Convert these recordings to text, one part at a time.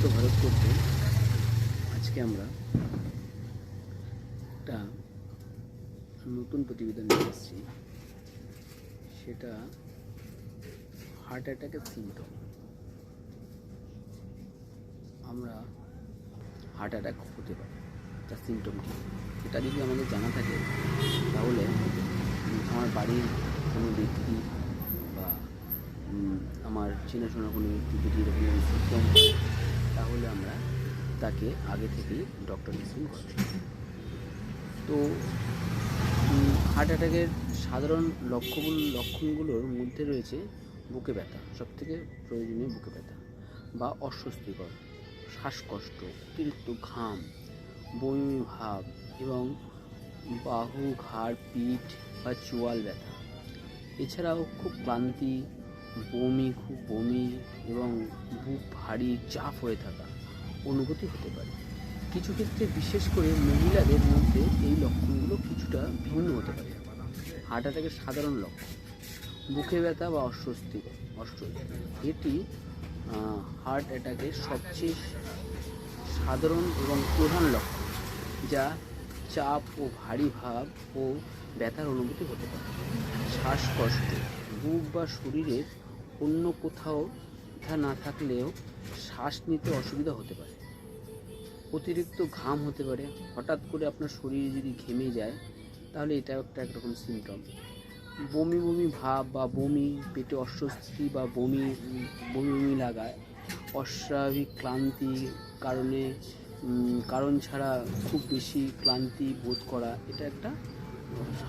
সুস্থ ভারত করতে আজকে আমরা একটা নতুন প্রতিবেদন নিয়ে এসেছি। সেটা হার্ট অ্যাটাকের সিমটম। আমরা হার্ট অ্যাটাক হতে পারে তার সিমটম কী, এটা যদি আমাদের জানা থাকে তাহলে আমার বাড়ির কোনো ব্যক্তি বা আমার চেনাশোনা কোনো ব্যক্তি যদি এরকম সিমটম হয় তাহলে আমরা তাকে আগে থেকেই ডক্টর ডিসিশন করব। তো হার্ট অ্যাটাকের সাধারণ লক্ষণগুলোর মধ্যে রয়েছে বুকে ব্যথা, সবথেকে প্রয়োজনীয় বুকে ব্যথা বা অস্বস্তিকর, শ্বাসকষ্ট, অতিরিক্ত ঘাম, বমি ভাব এবং বাহু, ঘাড়, পিঠ বা চোয়াল ব্যথা। এছাড়াও খুব ক্লান্তি, খুব বমি এবং বুক ভারী, চাপ হয়ে থাকা অনুভূতি হতে পারে। কিছু ক্ষেত্রে বিশেষ করে মহিলাদের মধ্যে এই লক্ষণগুলো কিছুটা ভিন্ন হতে পারে। হার্ট অ্যাটাকের সাধারণ লক্ষণ: বুকে ব্যথা বা অস্বস্তি। এটি হার্ট অ্যাটাকের সবচেয়ে সাধারণ এবং প্রধান লক্ষণ, যা চাপ ও ভারী ভাব ও ব্যথার অনুভূতি হতে পারে। শ্বাসকষ্ট: বুক বা শরীরের অন্য কোথাও ব্যথা না থাকলেও শ্বাস নিতে অসুবিধা হতে পারে। অতিরিক্ত ঘাম হতে পারে, হঠাৎ করে আপনার শরীরে যদি ঘেমে যায় তাহলে এটা একটা একরকম সিমটম। বমি ভাব বা বমি, পেটে অস্বস্তি বা বমি লাগায়, অস্বাভাবিক ক্লান্তি কারণ ছাড়া খুব বেশি ক্লান্তি বোধ করা, এটা একটা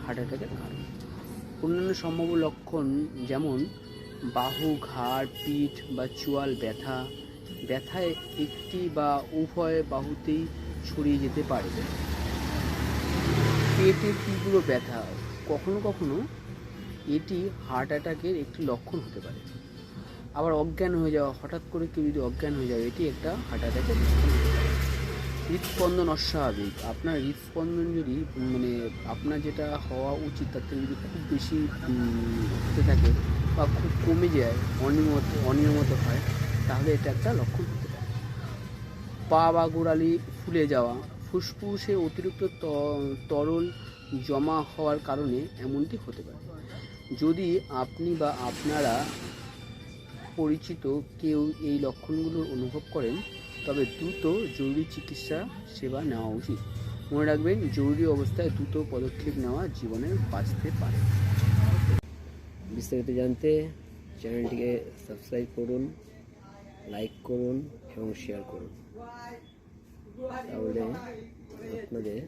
হার্ট অ্যাটাকের কারণ। অন্যান্য সম্ভাব্য লক্ষণ যেমন বাহু, ঘাড়, পিঠ বা চোয়াল ব্যথায় একটি বা উভয় বাহুতেই ছড়িয়ে যেতে পারে। পেটে তীব্র ব্যথা, কখনো কখনো এটি হার্ট অ্যাটাকের একটি লক্ষণ হতে পারে। আবার অজ্ঞান হয়ে যাওয়া, হঠাৎ করে কেউ যদি অজ্ঞান হয়ে যায়, এটি একটা হার্ট অ্যাটাকের লক্ষণ হতে পারে। হৃদস্পন্দন অস্বাভাবিক, আপনার হৃদস্পন্দন যদি আপনার যেটা হওয়া উচিত তার থেকে যদি খুব বেশি হতে থাকে বা খুব কমে যায়, অনিয়মিত হয়, তাহলে এটা একটা লক্ষণ হতে পারে। পা বা গোড়ালি ফুলে যাওয়া, ফুসফুসে অতিরিক্ত তরল জমা হওয়ার কারণে এমনটি হতে পারে। যদি আপনি বা আপনারা পরিচিত কেউ এই লক্ষণগুলো অনুভব করেন তবে দ্রুত জরুরি চিকিৎসা সেবা নেওয়া উচিত। মনে রাখবেন, জরুরি অবস্থায় দ্রুত পদক্ষেপ নেওয়া জীবনে বাঁচতে পারে। বিস্তারিত জানতে চ্যানেলটিকে সাবস্ক্রাইব করুন, লাইক করুন এবং শেয়ার করুন, তাহলে আপনাদের